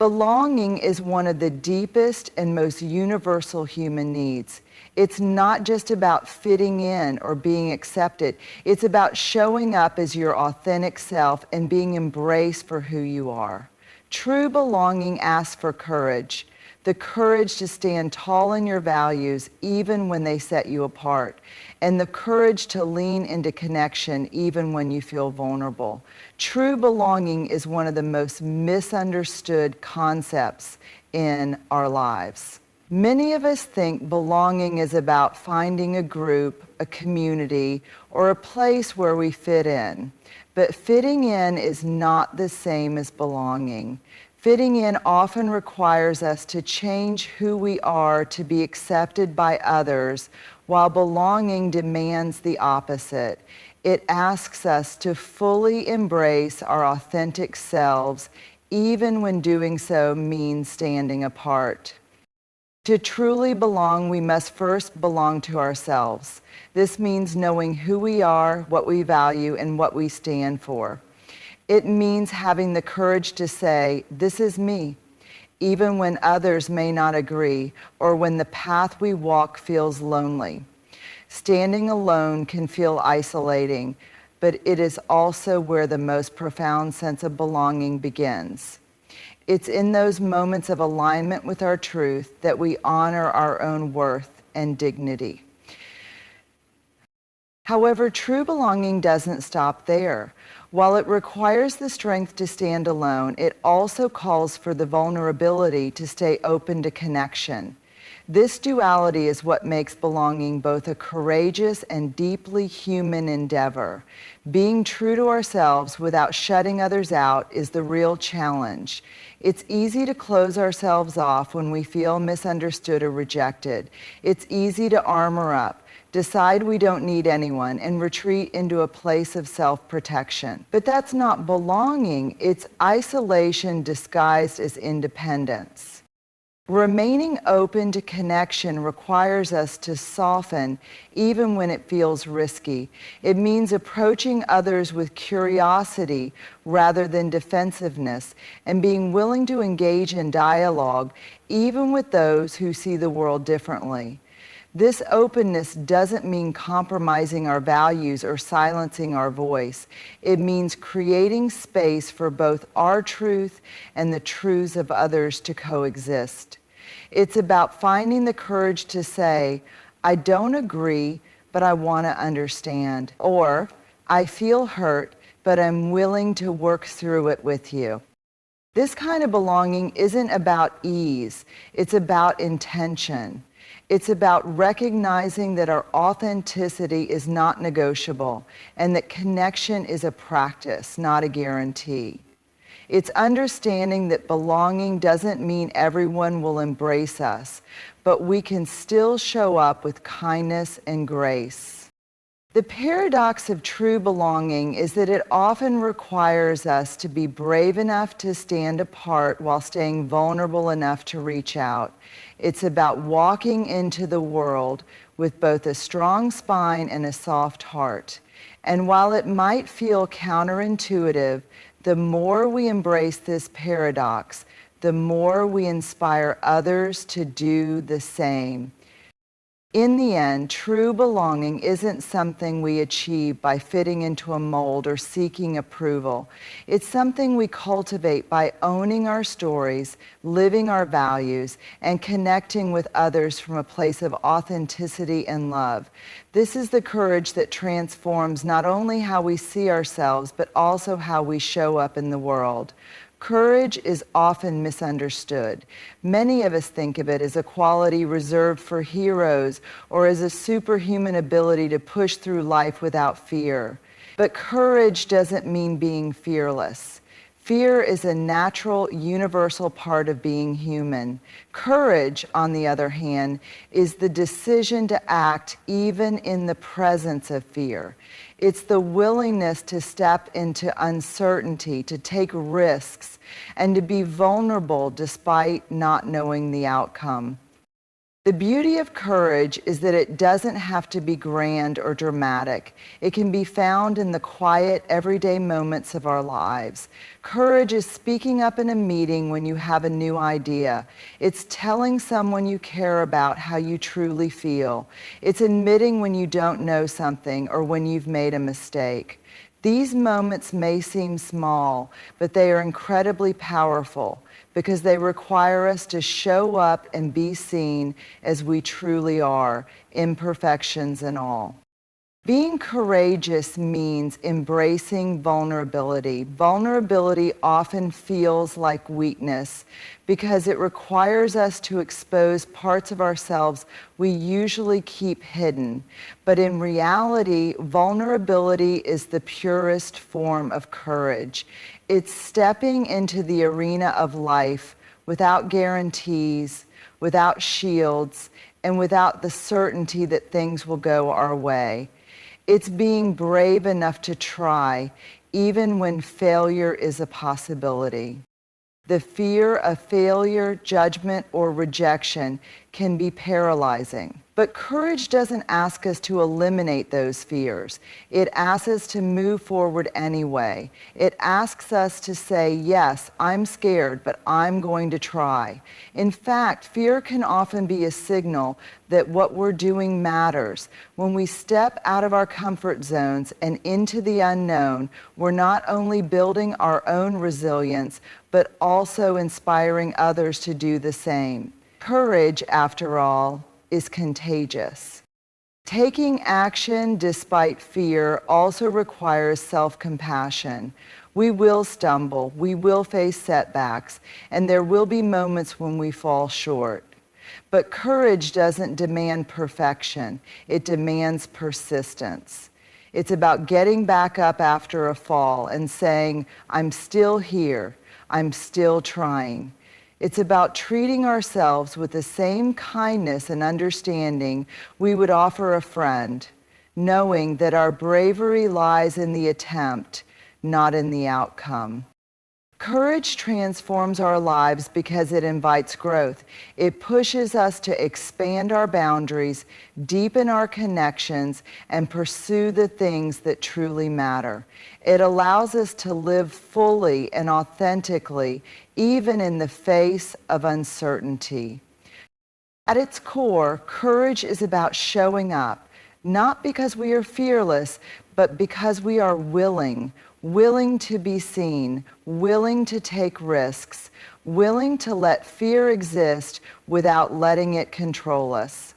Belonging is one of the deepest and most universal human needs. It's not just about fitting in or being accepted. It's about showing up as your authentic self and being embraced for who you are. True belonging asks for courage, the courage to stand tall in your values even when they set you apart, and the courage to lean into connection even when you feel vulnerable. True belonging is one of the most misunderstood concepts in our lives. Many of us think belonging is about finding a group, a community, or a place where we fit in. But fitting in is not the same as belonging. Fitting in often requires us to change who we are to be accepted by others, while belonging demands the opposite. It asks us to fully embrace our authentic selves, even when doing so means standing apart. To truly belong, we must first belong to ourselves. This means knowing who we are, what we value, and what we stand for. It means having the courage to say, "This is me," even when others may not agree or when the path we walk feels lonely. Standing alone can feel isolating, but it is also where the most profound sense of belonging begins. It's in those moments of alignment with our truth that we honor our own worth and dignity. However, true belonging doesn't stop there. While it requires the strength to stand alone, it also calls for the vulnerability to stay open to connection. This duality is what makes belonging both a courageous and deeply human endeavor. Being true to ourselves without shutting others out is the real challenge. It's easy to close ourselves off when we feel misunderstood or rejected. It's easy to armor up, decide we don't need anyone, and retreat into a place of self-protection. But that's not belonging, it's isolation disguised as independence. Remaining open to connection requires us to soften even when it feels risky. It means approaching others with curiosity rather than defensiveness, and being willing to engage in dialogue even with those who see the world differently. This openness doesn't mean compromising our values or silencing our voice. It means creating space for both our truth and the truths of others to coexist. It's about finding the courage to say, "I don't agree, but I want to understand," or "I feel hurt, but I'm willing to work through it with you." This kind of belonging isn't about ease, it's about intention. It's about recognizing that our authenticity is not negotiable and that connection is a practice, not a guarantee. It's understanding that belonging doesn't mean everyone will embrace us, but we can still show up with kindness and grace. The paradox of true belonging is that it often requires us to be brave enough to stand apart while staying vulnerable enough to reach out. It's about walking into the world with both a strong spine and a soft heart. And while it might feel counterintuitive, the more we embrace this paradox, the more we inspire others to do the same. In the end, true belonging isn't something we achieve by fitting into a mold or seeking approval. It's something we cultivate by owning our stories, living our values, and connecting with others from a place of authenticity and love. This is the courage that transforms not only how we see ourselves, but also how we show up in the world. Courage is often misunderstood. Many of us think of it as a quality reserved for heroes or as a superhuman ability to push through life without fear. But courage doesn't mean being fearless. Fear is a natural, universal part of being human. Courage, on the other hand, is the decision to act even in the presence of fear. It's the willingness to step into uncertainty, to take risks, and to be vulnerable despite not knowing the outcome. The beauty of courage is that it doesn't have to be grand or dramatic. It can be found in the quiet, everyday moments of our lives. Courage is speaking up in a meeting when you have a new idea. It's telling someone you care about how you truly feel. It's admitting when you don't know something or when you've made a mistake. These moments may seem small, but they are incredibly powerful because they require us to show up and be seen as we truly are, imperfections and all. Being courageous means embracing vulnerability. Vulnerability often feels like weakness because it requires us to expose parts of ourselves we usually keep hidden. But in reality, vulnerability is the purest form of courage. It's stepping into the arena of life without guarantees, without shields, and without the certainty that things will go our way. It's being brave enough to try, even when failure is a possibility. The fear of failure, judgment, or rejection can be paralyzing. But courage doesn't ask us to eliminate those fears. It asks us to move forward anyway. It asks us to say, yes, I'm scared, but I'm going to try. In fact, fear can often be a signal that what we're doing matters. When we step out of our comfort zones and into the unknown, we're not only building our own resilience, but also inspiring others to do the same. Courage, after all, is contagious. Taking action despite fear also requires self-compassion. We will stumble, we will face setbacks, and there will be moments when we fall short. But courage doesn't demand perfection, it demands persistence. It's about getting back up after a fall and saying, I'm still here, I'm still trying. It's about treating ourselves with the same kindness and understanding we would offer a friend, knowing that our bravery lies in the attempt, not in the outcome. Courage transforms our lives because it invites growth. It pushes us to expand our boundaries, deepen our connections, and pursue the things that truly matter. It allows us to live fully and authentically, even in the face of uncertainty. At its core, courage is about showing up, not because we are fearless, but because we are willing to be seen, willing to take risks, willing to let fear exist without letting it control us.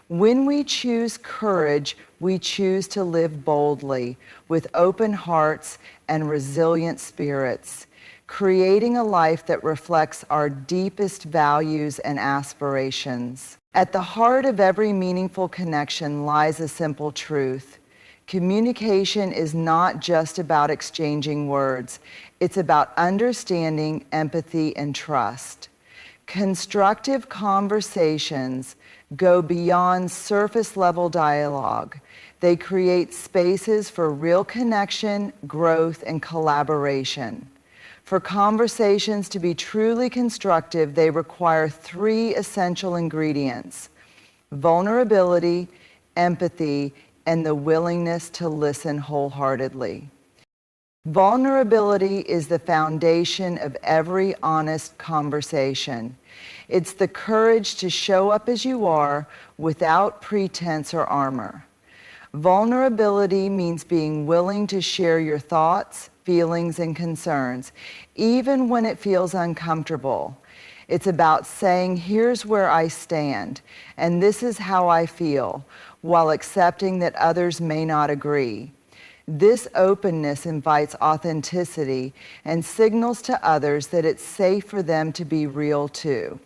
When we choose courage, we choose to live boldly, with open hearts and resilient spirits, creating a life that reflects our deepest values and aspirations. At the heart of every meaningful connection lies a simple truth. Communication is not just about exchanging words. It's about understanding, empathy, and trust. Constructive conversations go beyond surface-level dialogue. They create spaces for real connection, growth, and collaboration. For conversations to be truly constructive, they require 3 essential ingredients: vulnerability, empathy, and the willingness to listen wholeheartedly. Vulnerability is the foundation of every honest conversation. It's the courage to show up as you are without pretense or armor. Vulnerability means being willing to share your thoughts, feelings, and concerns, even when it feels uncomfortable. It's about saying, here's where I stand, and this is how I feel, while accepting that others may not agree. This openness invites authenticity and signals to others that it's safe for them to be real too.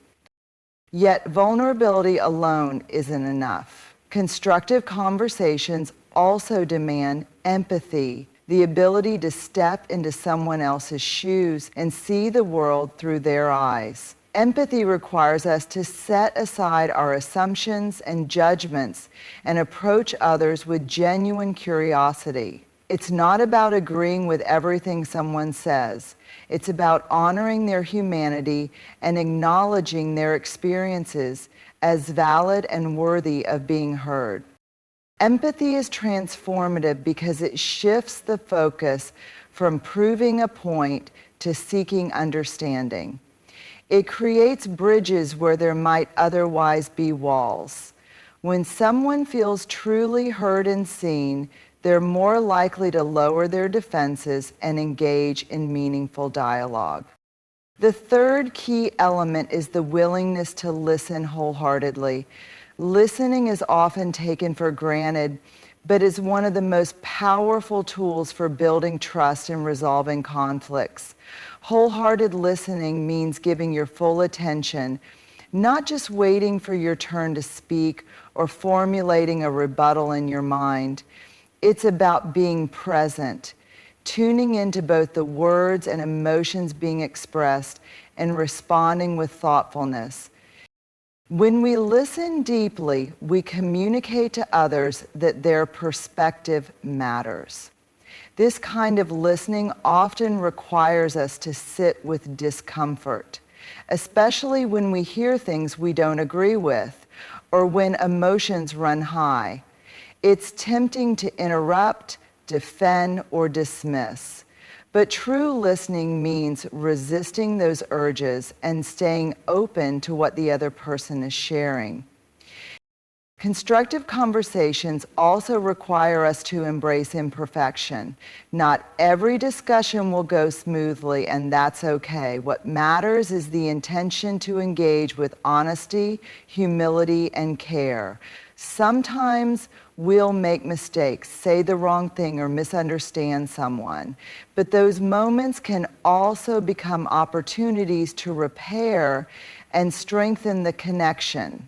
Yet vulnerability alone isn't enough. Constructive conversations also demand empathy, the ability to step into someone else's shoes and see the world through their eyes. Empathy requires us to set aside our assumptions and judgments and approach others with genuine curiosity. It's not about agreeing with everything someone says. It's about honoring their humanity and acknowledging their experiences as valid and worthy of being heard. Empathy is transformative because it shifts the focus from proving a point to seeking understanding. It creates bridges where there might otherwise be walls. When someone feels truly heard and seen, they're more likely to lower their defenses and engage in meaningful dialogue. The third key element is the willingness to listen wholeheartedly. Listening is often taken for granted, but is one of the most powerful tools for building trust and resolving conflicts. Wholehearted listening means giving your full attention, not just waiting for your turn to speak or formulating a rebuttal in your mind. It's about being present, tuning into both the words and emotions being expressed, and responding with thoughtfulness. When we listen deeply, we communicate to others that their perspective matters. This kind of listening often requires us to sit with discomfort, especially when we hear things we don't agree with or when emotions run high. It's tempting to interrupt, defend, or dismiss. But true listening means resisting those urges and staying open to what the other person is sharing. Constructive conversations also require us to embrace imperfection. Not every discussion will go smoothly, and that's okay. What matters is the intention to engage with honesty, humility, and care. Sometimes we'll make mistakes, say the wrong thing, or misunderstand someone. But those moments can also become opportunities to repair and strengthen the connection.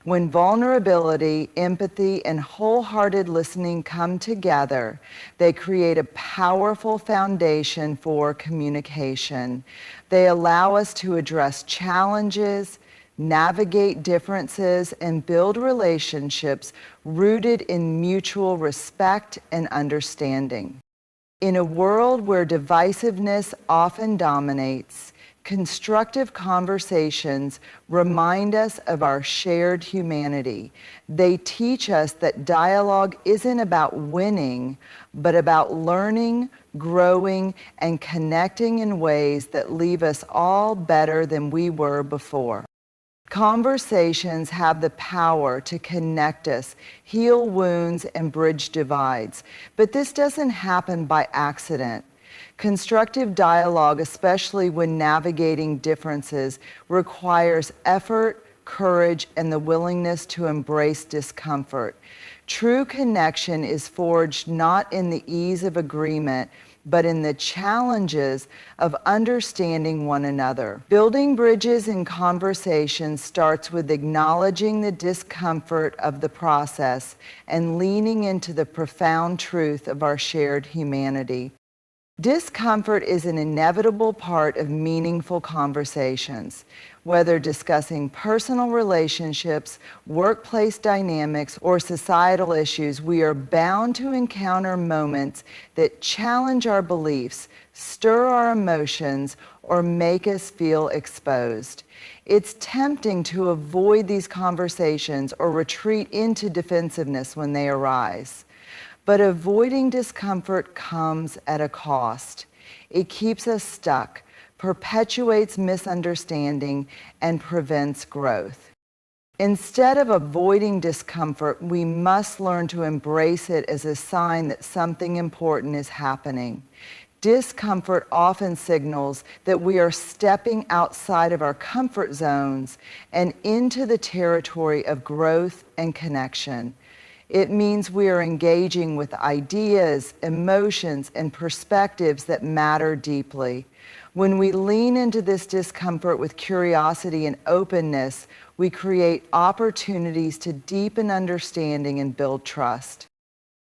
When vulnerability, empathy, and wholehearted listening come together, they create a powerful foundation for communication. They allow us to address challenges, navigate differences, and build relationships rooted in mutual respect and understanding. In a world where divisiveness often dominates, constructive conversations remind us of our shared humanity. They teach us that dialogue isn't about winning, but about learning, growing, and connecting in ways that leave us all better than we were before. Conversations have the power to connect us, heal wounds, and bridge divides. But this doesn't happen by accident. Constructive dialogue, especially when navigating differences, requires effort, courage, and the willingness to embrace discomfort. True connection is forged not in the ease of agreement, but in the challenges of understanding one another. Building bridges in conversation starts with acknowledging the discomfort of the process and leaning into the profound truth of our shared humanity. Discomfort is an inevitable part of meaningful conversations. Whether discussing personal relationships, workplace dynamics, or societal issues, we are bound to encounter moments that challenge our beliefs, stir our emotions, or make us feel exposed. It's tempting to avoid these conversations or retreat into defensiveness when they arise. But avoiding discomfort comes at a cost. It keeps us stuck, perpetuates misunderstanding, and prevents growth. Instead of avoiding discomfort, we must learn to embrace it as a sign that something important is happening. Discomfort often signals that we are stepping outside of our comfort zones and into the territory of growth and connection. It means we are engaging with ideas, emotions, and perspectives that matter deeply. When we lean into this discomfort with curiosity and openness, we create opportunities to deepen understanding and build trust.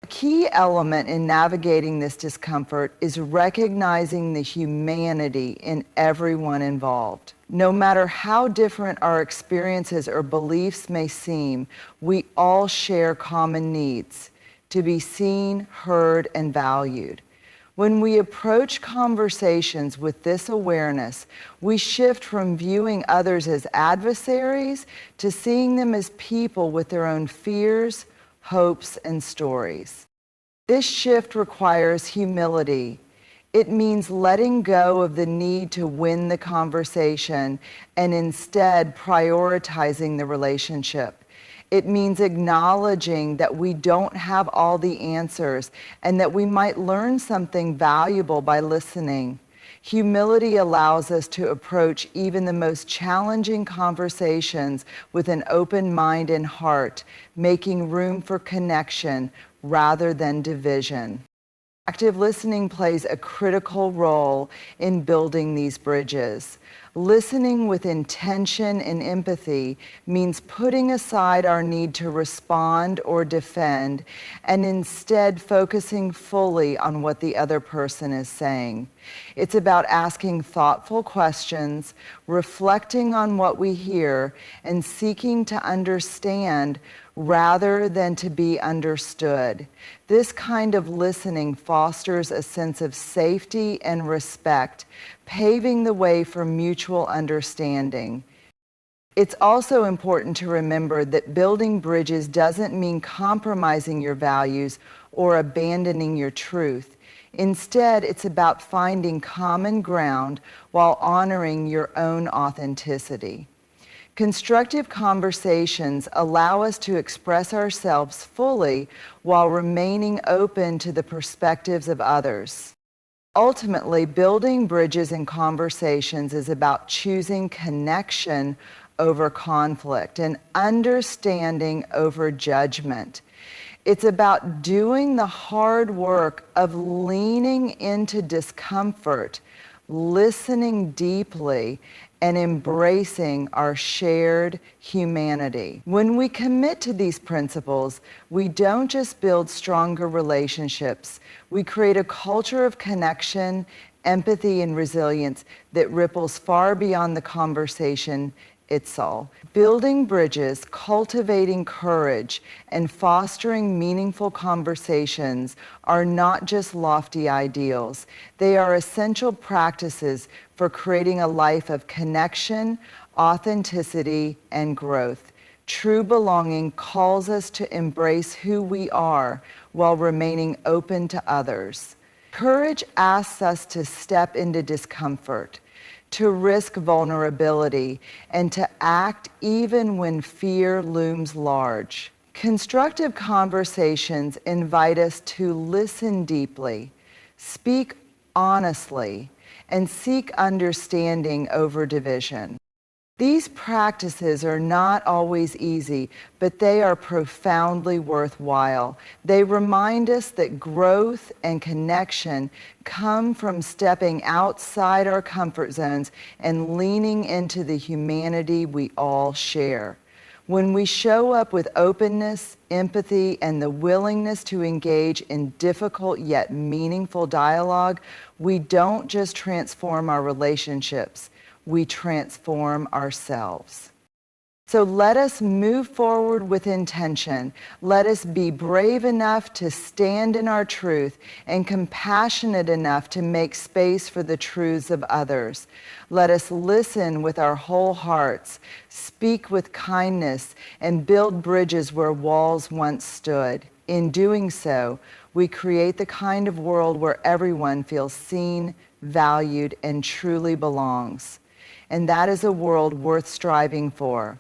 A key element in navigating this discomfort is recognizing the humanity in everyone involved. No matter how different our experiences or beliefs may seem, we all share common needs: to be seen, heard, and valued. When we approach conversations with this awareness, we shift from viewing others as adversaries to seeing them as people with their own fears, hopes, and stories. This shift requires humility. It means letting go of the need to win the conversation and instead prioritizing the relationship. It means acknowledging that we don't have all the answers and that we might learn something valuable by listening. Humility allows us to approach even the most challenging conversations with an open mind and heart, making room for connection rather than division. Active listening plays a critical role in building these bridges. Listening with intention and empathy means putting aside our need to respond or defend and instead focusing fully on what the other person is saying. It's about asking thoughtful questions, reflecting on what we hear, and seeking to understand rather than to be understood. This kind of listening fosters a sense of safety and respect, paving the way for mutual understanding. It's also important to remember that building bridges doesn't mean compromising your values or abandoning your truth. Instead, it's about finding common ground while honoring your own authenticity. Constructive conversations allow us to express ourselves fully while remaining open to the perspectives of others. Ultimately, building bridges in conversations is about choosing connection over conflict and understanding over judgment. It's about doing the hard work of leaning into discomfort, listening deeply, and embracing our shared humanity. When we commit to these principles, we don't just build stronger relationships, we create a culture of connection, empathy, and resilience that ripples far beyond the conversation itself. Building bridges, cultivating courage, and fostering meaningful conversations are not just lofty ideals. They are essential practices for creating a life of connection, authenticity, and growth. True belonging calls us to embrace who we are while remaining open to others. Courage asks us to step into discomfort, to risk vulnerability, and to act even when fear looms large. Constructive conversations invite us to listen deeply, speak honestly, and seek understanding over division. These practices are not always easy, but they are profoundly worthwhile. They remind us that growth and connection come from stepping outside our comfort zones and leaning into the humanity we all share. When we show up with openness, empathy, and the willingness to engage in difficult yet meaningful dialogue, we don't just transform our relationships, we transform ourselves. So let us move forward with intention. Let us be brave enough to stand in our truth and compassionate enough to make space for the truths of others. Let us listen with our whole hearts, speak with kindness, and build bridges where walls once stood. In doing so, we create the kind of world where everyone feels seen, valued, and truly belongs. And that is a world worth striving for.